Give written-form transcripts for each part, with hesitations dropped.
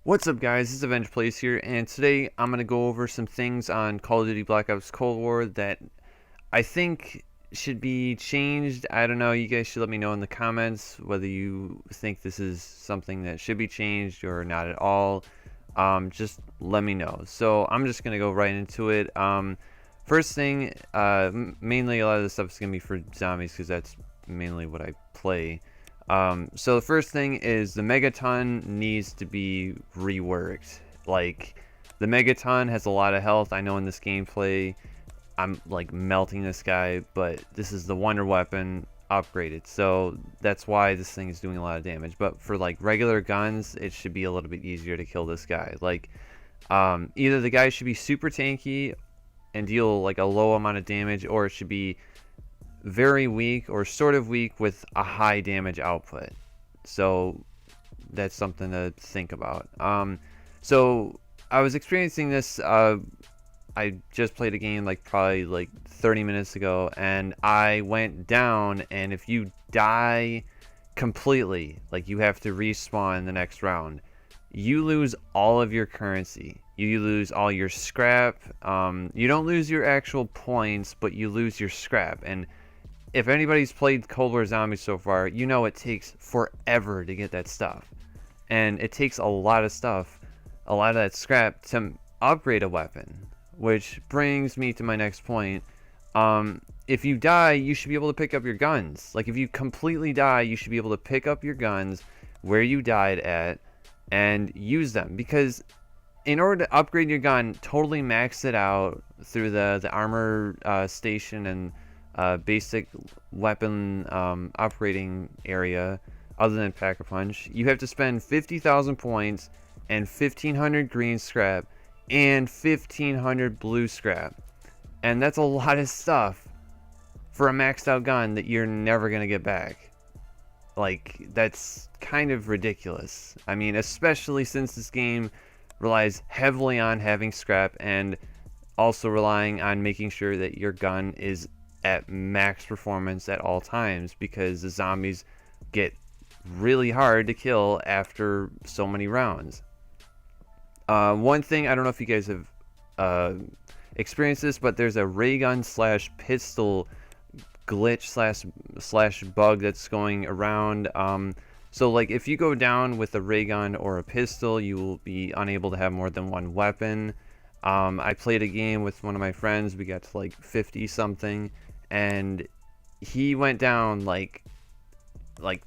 What's up, guys? This is Avenger Plays here, and today I'm going to go over some things on Call of Duty Black Ops Cold War that I think should be changed. I don't know, you guys should let me know in the comments whether you think this is something that should be changed or not at all. Just let me know. So I'm just going to go right into it. First thing, mainly a lot of this stuff is going to be for zombies because that's mainly what I play. So the first thing is the Megaton needs to be reworked. Like, the Megaton has a lot of health. I know in this gameplay I'm like melting this guy, but this is the wonder weapon upgraded. So that's why this thing is doing a lot of damage. But for like regular guns, it should be a little bit easier to kill this guy. Like, either the guy should be super tanky and deal like a low amount of damage, or it should be very weak or sort of weak with a high damage output. So that's something to think about. So I was experiencing this. I just played a game like probably like 30 minutes ago, and I went down, and if you die completely, like you have to respawn the next round, you lose all of your currency. You lose all your scrap. You don't lose your actual points, but you lose your scrap. And if anybody's played Cold War Zombies so far, you know it takes forever to get that stuff. And it takes a lot of stuff, a lot of that scrap, to upgrade a weapon. Which brings me to my next point. If you die, you should be able to pick up your guns. Like, if you completely die, you should be able to pick up your guns where you died at and use them. Because in order to upgrade your gun, totally max it out through the armor station and basic weapon upgrading area, other than Pack-a-Punch, you have to spend 50,000 points and 1,500 green scrap and 1,500 blue scrap. And that's a lot of stuff for a maxed out gun that you're never going to get back. Like, that's kind of ridiculous. I mean, especially since this game relies heavily on having scrap and also relying on making sure that your gun is at max performance at all times, because the zombies get really hard to kill after so many rounds. One thing, I don't know if you guys have experienced this, but there's a ray gun slash pistol glitch slash bug that's going around. So like, if you go down with a ray gun or a pistol, you will be unable to have more than one weapon. I played a game with one of my friends. We got to like 50 something, and he went down like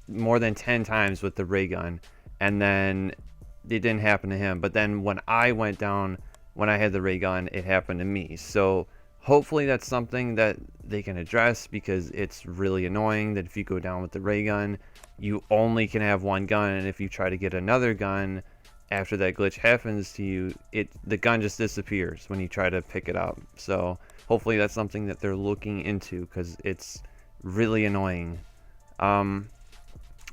more than 10 times with the ray gun, and then it didn't happen to him. But then when I went down, when I had the ray gun, it happened to me. So hopefully that's something that they can address, because it's really annoying that if you go down with the ray gun, you only can have one gun, and if you try to get another gun after that glitch happens to you, the gun just disappears when you try to pick it up. So hopefully that's something that they're looking into, because it's really annoying.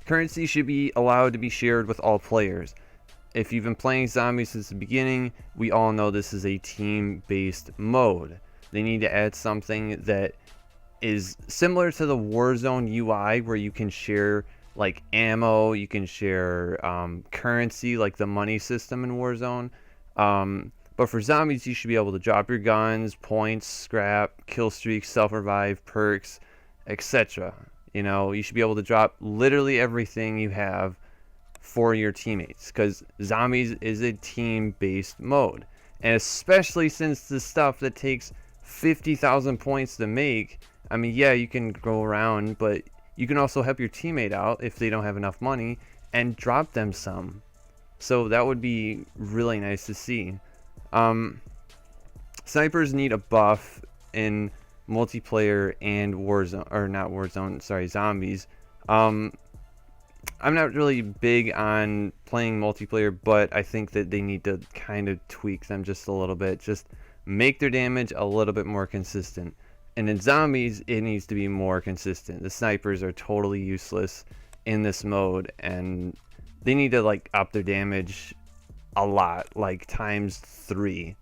Currency should be allowed to be shared with all players. If you've been playing zombies since the beginning, we all know this is a team-based mode. They need to add something that is similar to the Warzone UI, where you can share like ammo, you can share currency, like the money system in Warzone. But for zombies, you should be able to drop your guns, points, scrap, kill streaks, self-revive, perks, etc. You know, you should be able to drop literally everything you have for your teammates, because zombies is a team-based mode. And especially since the stuff that takes 50,000 points to make, I mean, yeah, you can go around, but you can also help your teammate out if they don't have enough money and drop them some. So that would be really nice to see. Snipers need a buff in multiplayer and Warzone, or not Warzone, sorry, zombies. I'm not really big on playing multiplayer, but I think that they need to kind of tweak them just a little bit. Just make their damage a little bit more consistent. And in zombies, it needs to be more consistent. The snipers are totally useless in this mode, and they need to like up their damage a lot, like ×3,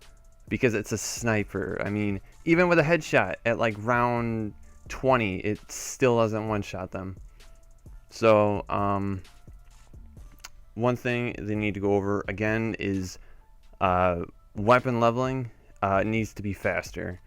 because it's a sniper. I mean, even with a headshot at like round 20, it still doesn't one-shot them. So, one thing they need to go over again is weapon leveling needs to be faster.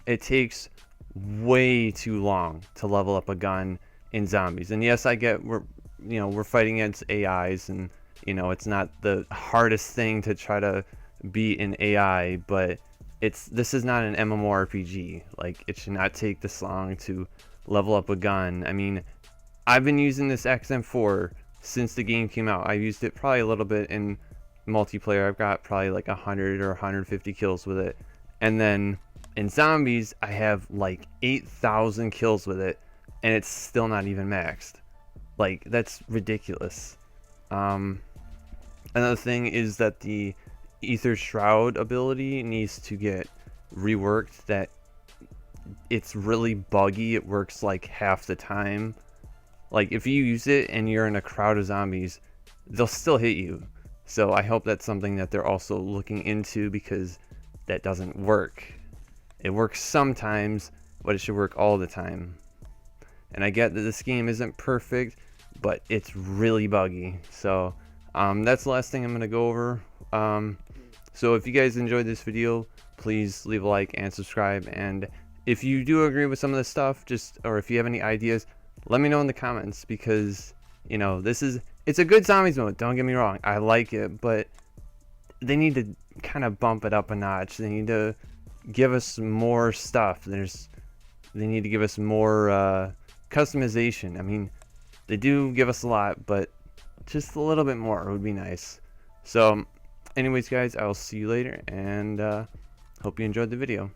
It takes way too long to level up a gun in zombies. And yes, I get we're fighting against AIs, and it's not the hardest thing to try to beat an AI, but this is not an MMORPG. Like, it should not take this long to level up a gun. I mean, I've been using this XM4 since the game came out. I used it probably a little bit in multiplayer. I've got probably like 100 or 150 kills with it. And then in zombies, I have like 8,000 kills with it, and it's still not even maxed. Like, that's ridiculous. Another thing is that the Ether Shroud ability needs to get reworked. That it's really buggy. It works like half the time. Like, if you use it and you're in a crowd of zombies, they'll still hit you. So I hope that's something that they're also looking into, because that doesn't work. It works sometimes, but it should work all the time. And I get that this game isn't perfect, but it's really buggy. So that's the last thing I'm going to go over. So if you guys enjoyed this video, please leave a like and subscribe. And if you do agree with some of this stuff, or if you have any ideas, let me know in the comments, because it's a good zombies mode, don't get me wrong, I like it, but they need to kind of bump it up a notch. They need to give us more stuff. They need to give us more customization. I mean, they do give us a lot, but just a little bit more would be nice. So anyways, guys, I will see you later, and hope you enjoyed the video.